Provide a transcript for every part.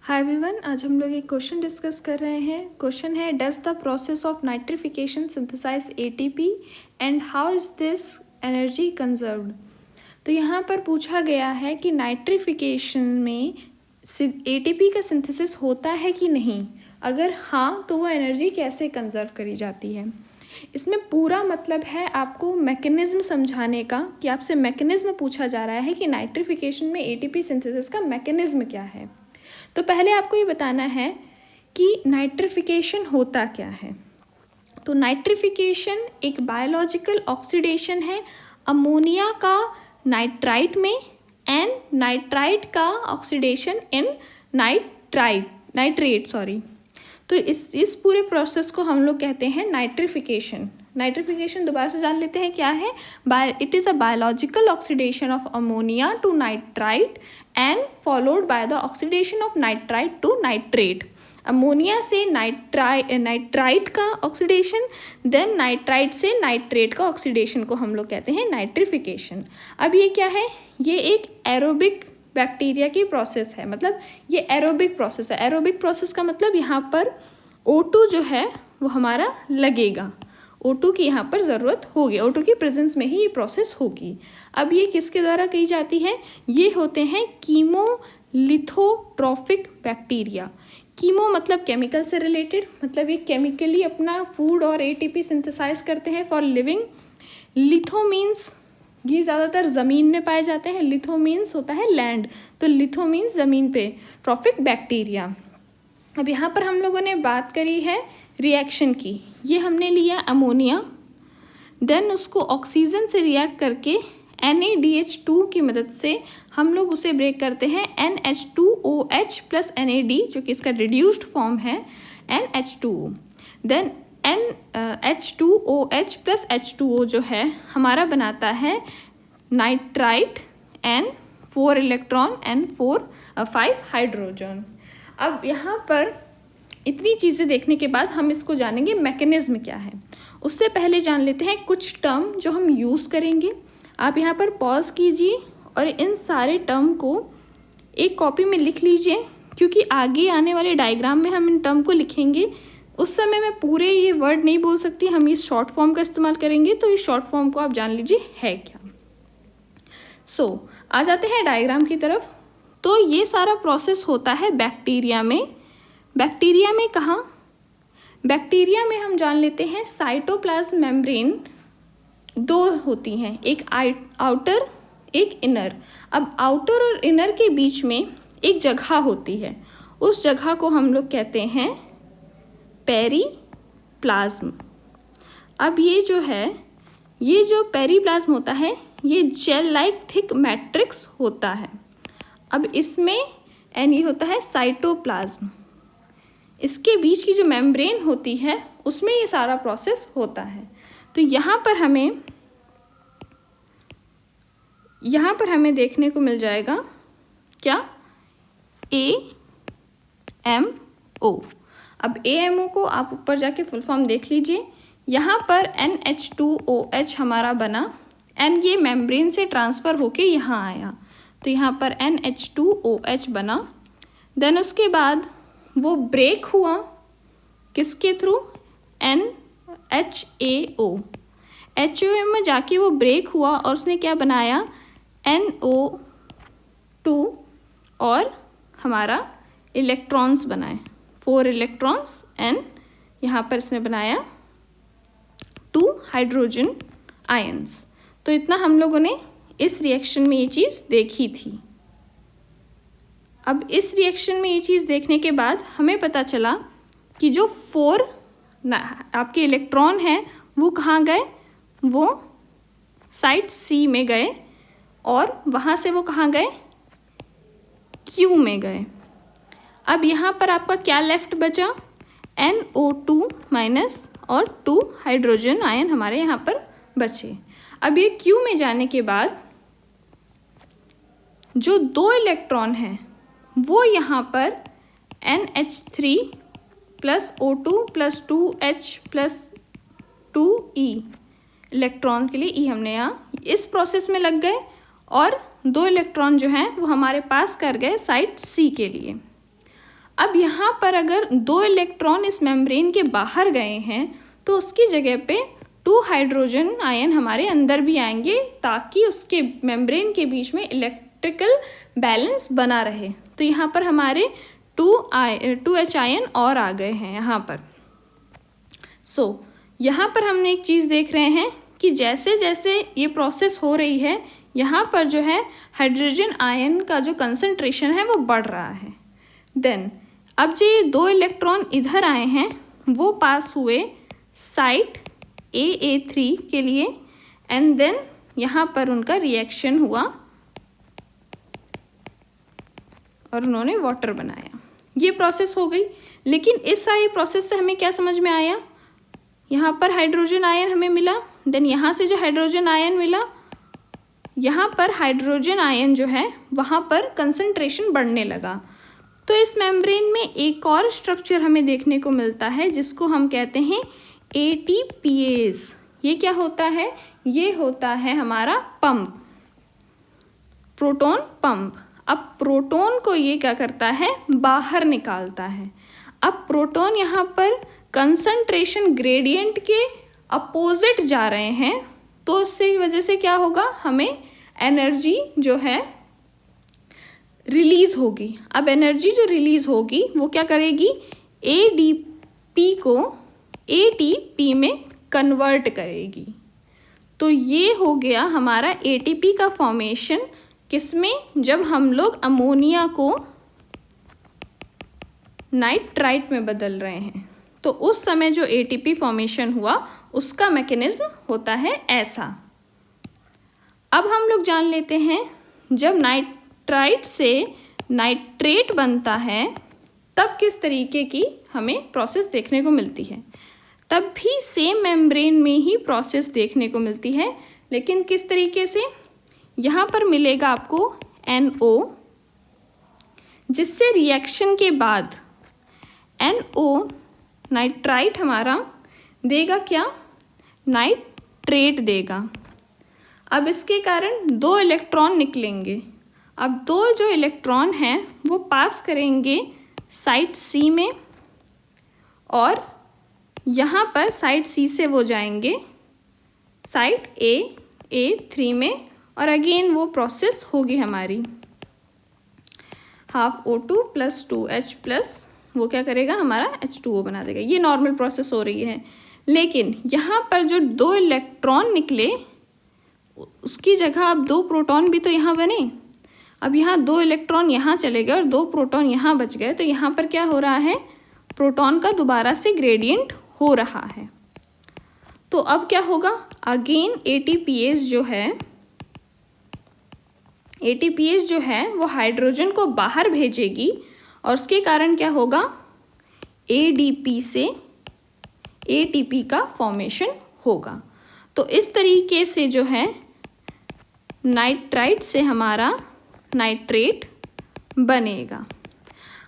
Hi everyone, आज हम लोग एक क्वेश्चन डिस्कस कर रहे हैं। क्वेश्चन है, does the process of nitrification synthesise ATP and how is this energy conserved. तो यहाँ पर पूछा गया है कि नाइट्रिफिकेशन में एटीपी का सिंथेसिस होता है कि नहीं, अगर हाँ तो वो एनर्जी कैसे कंजर्व करी जाती है। इसमें पूरा मतलब है आपको मैकेनिज्म समझाने का, कि आपसे मैकेनिज्म पूछा जा रहा है कि नाइट्रिफिकेशन में एटीपी सिंथेसिस का मैकेनिज्म क्या है। तो पहले आपको ये बताना है कि नाइट्रिफिकेशन होता क्या है। तो नाइट्रिफिकेशन एक बायोलॉजिकल ऑक्सीडेशन है अमोनिया का नाइट्राइट में एंड नाइट्राइट का ऑक्सीडेशन इन नाइट्रेट। तो इस पूरे प्रोसेस को हम लोग कहते हैं नाइट्रिफिकेशन। नाइट्रिफिकेशन दोबारा से जान लेते हैं क्या है। It is a biological oxidation of ammonia to nitrite and followed by the oxidation of nitrite to nitrate. Ammonia से नाइट्राइट का ऑक्सीडेशन, देन नाइट्राइट से नाइट्रेट का ऑक्सीडेशन को हम लोग कहते हैं नाइट्रिफिकेशन। अब ये क्या है, ये एक एरोबिक बैक्टीरिया की प्रोसेस है, मतलब ये एरोबिक प्रोसेस है। एरोबिक प्रोसेस का मतलब यहाँ पर O2 जो है वो हमारा लगेगा, O2 की यहाँ पर ज़रूरत होगी, O2 की प्रेजेंस में ही ये प्रोसेस होगी। अब ये किसके द्वारा की जाती है, ये होते हैं कीमोलिथोट्रॉफिक बैक्टीरिया। कीमो मतलब केमिकल से रिलेटेड, मतलब ये केमिकली अपना फूड और एटीपी सिंथेसाइज करते हैं फॉर लिविंग। लिथो मीन्स ये ज़्यादातर ज़मीन में पाए जाते हैं, लिथो मीन्स होता है लैंड, तो लिथो मीन्स ज़मीन पे, ट्रॉफिक बैक्टीरिया। अब यहाँ पर हम लोगों ने बात करी है रिएक्शन की। ये हमने लिया अमोनिया, देन उसको ऑक्सीजन से रिएक्ट करके NaDH2 की मदद से हम लोग उसे ब्रेक करते हैं NH2OH प्लस NAD, जो कि इसका रिड्यूस्ड फॉर्म है NH2O। Then H2OH plus H2O जो है हमारा बनाता है nitrite and 4 electron and 5 hydrogen. अब यहाँ पर इतनी चीज़ें देखने के बाद हम इसको जानेंगे मैकेनिज्म क्या है। उससे पहले जान लेते हैं कुछ टर्म जो हम यूज़ करेंगे। आप यहाँ पर पॉज कीजिए और इन सारे टर्म को एक कॉपी में लिख लीजिए, क्योंकि आगे आने वाले डायग्राम में हम इन टर्म को लिखेंगे। उस समय मैं पूरे ये वर्ड नहीं बोल सकती, हम इस शॉर्ट फॉर्म का इस्तेमाल करेंगे, तो इस शॉर्ट फॉर्म को आप जान लीजिए है क्या। आ जाते हैं डायग्राम की तरफ। तो ये सारा प्रोसेस होता है बैक्टीरिया में। बैक्टीरिया में कहाँ, बैक्टीरिया में हम जान लेते हैं साइटोप्लाज्म मेम्ब्रेन 2 होती हैं, एक आउटर एक इनर। अब आउटर और इनर के बीच में एक जगह होती है, उस जगह को हम लोग कहते हैं पेरीप्लाज्म। अब ये जो है, ये जो पेरीप्लाज्म होता है ये जेल लाइक थिक मैट्रिक्स होता है। अब इसमें ये होता है साइटोप्लाज्म, इसके बीच की जो मेम्ब्रेन होती है उसमें ये सारा प्रोसेस होता है। तो यहाँ पर हमें देखने को मिल जाएगा क्या, AMO। अब AMO को आप ऊपर जाके फुल फॉर्म देख लीजिए। यहाँ पर NH2OH हमारा बना, N ये मेम्ब्रेन से ट्रांसफ़र होके यहाँ आया, तो यहाँ पर NH2OH बना। देन उसके बाद वो ब्रेक हुआ किसके थ्रू, NHAO। HAO में जाके वो ब्रेक हुआ और उसने क्या बनाया, NO2 और हमारा इलेक्ट्रॉन्स बनाए, 4 इलेक्ट्रॉन्स एंड यहाँ पर इसने बनाया 2 हाइड्रोजन आयंस। तो इतना हम लोगों ने इस रिएक्शन में ये चीज़ देखी थी। अब इस रिएक्शन में ये चीज़ देखने के बाद हमें पता चला कि जो 4 आपके इलेक्ट्रॉन हैं वो कहाँ गए, वो साइड C में गए और वहाँ से वो कहाँ गए, Q में गए। अब यहाँ पर आपका क्या लेफ्ट बचा, NO2 माइनस और 2 हाइड्रोजन आयन हमारे यहाँ पर बचे। अब ये Q में जाने के बाद जो 2 इलेक्ट्रॉन हैं वो यहाँ पर NH3 plus O2 plus 2H plus 2E, electron के लिए E हमने यहाँ इस प्रोसेस में लग गए, और 2 इलेक्ट्रॉन जो हैं वो हमारे पास कर गए साइड C के लिए। अब यहाँ पर अगर 2 इलेक्ट्रॉन इस मेम्ब्रेन के बाहर गए हैं तो उसकी जगह पे 2 हाइड्रोजन आयन हमारे अंदर भी आएंगे ताकि उसके मेम्ब्रेन के बीच में इलेक्ट्रिकल बैलेंस बना रहे। तो यहाँ पर हमारे 2H आयन और आ गए हैं यहाँ पर। यहाँ पर हमने एक चीज़ देख रहे हैं कि जैसे जैसे ये प्रोसेस हो रही है यहाँ पर जो है हाइड्रोजन आयन का जो कंसंट्रेशन है वो बढ़ रहा है। देन अब जो ये 2 इलेक्ट्रॉन इधर आए हैं वो पास हुए साइट AA3 के लिए एंड देन यहाँ पर उनका रिएक्शन हुआ और उन्होंने वाटर बनाया। ये प्रोसेस हो गई। लेकिन इस सारी प्रोसेस से हमें क्या समझ में आया, यहाँ पर हाइड्रोजन आयन हमें मिला, देन यहाँ से जो हाइड्रोजन आयन मिला, यहाँ पर हाइड्रोजन आयन जो है वहाँ पर कंसंट्रेशन बढ़ने लगा। तो इस मेम्ब्रेन में एक और स्ट्रक्चर हमें देखने को मिलता है जिसको हम कहते हैं ATPase। ये क्या होता है, ये होता है हमारा पंप, प्रोटॉन पंप। अब प्रोटॉन को ये क्या करता है, बाहर निकालता है। अब प्रोटॉन यहाँ पर कंसंट्रेशन ग्रेडियंट के अपोजिट जा रहे हैं तो उससे वजह से क्या होगा, हमें एनर्जी जो है रिलीज होगी। अब एनर्जी जो रिलीज होगी वो क्या करेगी, ADP को ATP में कन्वर्ट करेगी। तो ये हो गया हमारा ATP का फॉर्मेशन, किसमें, जब हम लोग अमोनिया को नाइट्राइट में बदल रहे हैं। तो उस समय जो ATP फॉर्मेशन हुआ उसका मैकेनिज्म होता है ऐसा। अब हम लोग जान लेते हैं जब नाइट्राइट से नाइट्रेट बनता है तब किस तरीके की हमें प्रोसेस देखने को मिलती है। तब भी सेम मेम्ब्रेन में ही प्रोसेस देखने को मिलती है, लेकिन किस तरीके से, यहाँ पर मिलेगा आपको NO, जिससे रिएक्शन के बाद NO नाइट्राइट हमारा देगा क्या, नाइट्रेट देगा। अब इसके कारण 2 इलेक्ट्रॉन निकलेंगे। अब 2 जो इलेक्ट्रॉन हैं वो पास करेंगे साइट C में और यहाँ पर साइट C से वो जाएंगे साइट AA3 में और अगेन वो प्रोसेस होगी हमारी। हाफ O2 + 2H+ वो क्या करेगा, हमारा H2O बना देगा। ये नॉर्मल प्रोसेस हो रही है। लेकिन यहाँ पर जो 2 इलेक्ट्रॉन निकले उसकी जगह अब 2 प्रोटॉन भी तो यहाँ बने। अब यहाँ 2 इलेक्ट्रॉन यहाँ चले गए और 2 प्रोटॉन यहाँ बच गए। तो यहाँ पर क्या हो रहा है, प्रोटॉन का दोबारा से ग्रेडियंट हो रहा है। तो अब क्या होगा, अगेन ATPase जो है वो हाइड्रोजन को बाहर भेजेगी और उसके कारण क्या होगा, ADP से ATP का फॉर्मेशन होगा। तो इस तरीके से जो है नाइट्राइट से हमारा नाइट्रेट बनेगा।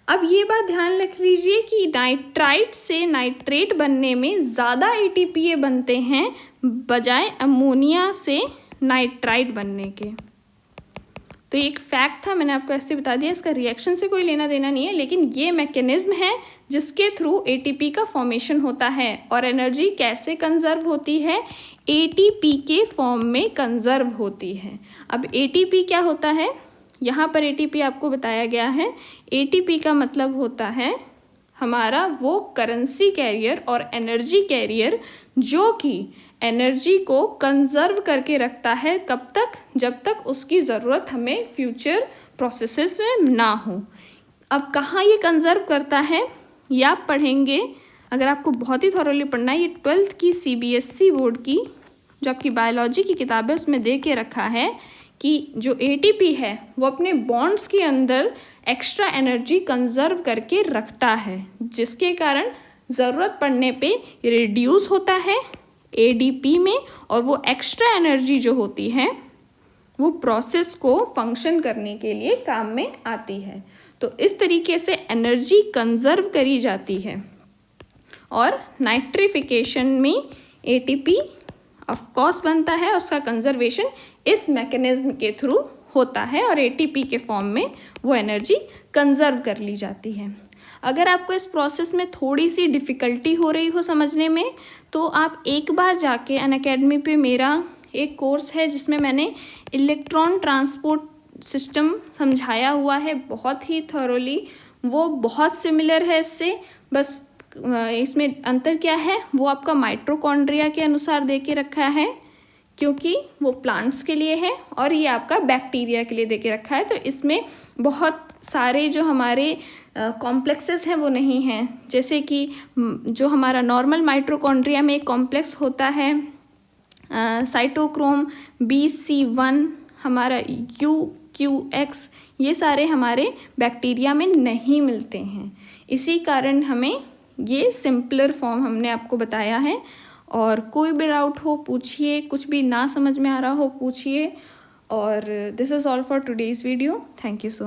अब ये बात ध्यान रख लीजिए कि नाइट्राइट से नाइट्रेट बनने में ज़्यादा ATPA बनते हैं बजाय अमोनिया से नाइट्राइट बनने के। तो एक फैक्ट था, मैंने आपको ऐसे बता दिया, इसका रिएक्शन से कोई लेना देना नहीं है, लेकिन ये मैकेनिज्म है जिसके थ्रू ATP का फॉर्मेशन होता है। और एनर्जी कैसे कंजर्व होती है, ATP के फॉर्म में कंजर्व होती है। अब ATP क्या होता है, यहाँ पर ATP आपको बताया गया है। ATP का मतलब होता है हमारा वो करेंसी कैरियर और एनर्जी कैरियर जो कि एनर्जी को कंजर्व करके रखता है। कब तक, जब तक उसकी ज़रूरत हमें फ्यूचर प्रोसेसेस में ना हो। अब कहाँ ये कंजर्व करता है ये आप पढ़ेंगे, अगर आपको बहुत ही थॉरोली पढ़ना है। ये 12th की CBSE बोर्ड की जो आपकी बायोलॉजी की किताब है उसमें दे के रखा है कि जो ATP है वो अपने बॉन्ड्स के अंदर एक्स्ट्रा एनर्जी कंजर्व करके रखता है, जिसके कारण ज़रूरत पड़ने पे रिड्यूस होता है ADP में, और वो एक्स्ट्रा एनर्जी जो होती है वो प्रोसेस को फंक्शन करने के लिए काम में आती है। तो इस तरीके से एनर्जी कंजर्व करी जाती है। और नाइट्रिफिकेशन में ATP ऑफ कोर्स बनता है, उसका कंजर्वेशन इस मैकेनिज्म के थ्रू होता है और ATP के फॉर्म में वो एनर्जी कंजर्व कर ली जाती है। अगर आपको इस प्रोसेस में थोड़ी सी डिफ़िकल्टी हो रही हो समझने में, तो आप एक बार जाके अनअकैडमी पे मेरा एक कोर्स है जिसमें मैंने इलेक्ट्रॉन ट्रांसपोर्ट सिस्टम समझाया हुआ है बहुत ही थॉरोली। वो बहुत सिमिलर है इससे, बस इसमें अंतर क्या है वो आपका माइटोकॉन्ड्रिया के अनुसार दे के रखा है, क्योंकि वो प्लांट्स के लिए है, और ये आपका बैक्टीरिया के लिए दे के रखा है। तो इसमें बहुत सारे जो हमारे कॉम्प्लेक्सेस हैं वो नहीं हैं, जैसे कि जो हमारा नॉर्मल माइटोकॉन्ड्रिया में एक कॉम्प्लेक्स होता है साइटोक्रोम BC1, हमारा UQX, ये सारे हमारे बैक्टीरिया में नहीं मिलते हैं। इसी कारण हमें ये सिंपलर फॉर्म हमने आपको बताया है। और कोई भी डाउट हो पूछिए, कुछ भी ना समझ में आ रहा हो पूछिए। और this is all for today's video. Thank you so much.